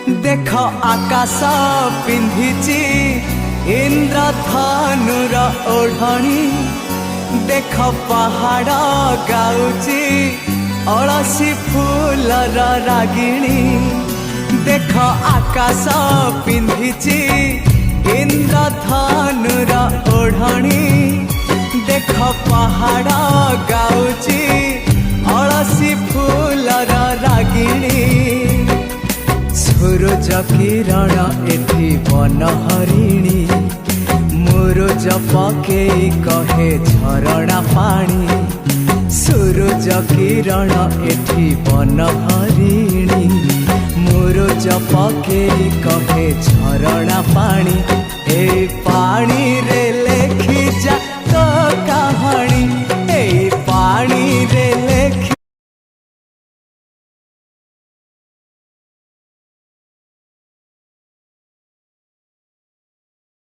देख आकाश पिंधिची इंद्रधनुर ओढ़णी देख पहाड़ गाउची अलसी फूलर रागिणी देख आकाश पिंधिची इंद्रधनुर ओढ़णी देख पहाड़ गाउची अलसी फूलर रागिणी सूरज किरण एठी वन हरिणी मुरुज पकेई कहे झरणा पानी सूरज किरण एठी वन हरिणी मुरुज पकेई कहे झरणा पानी ए पानी रे लेखी जा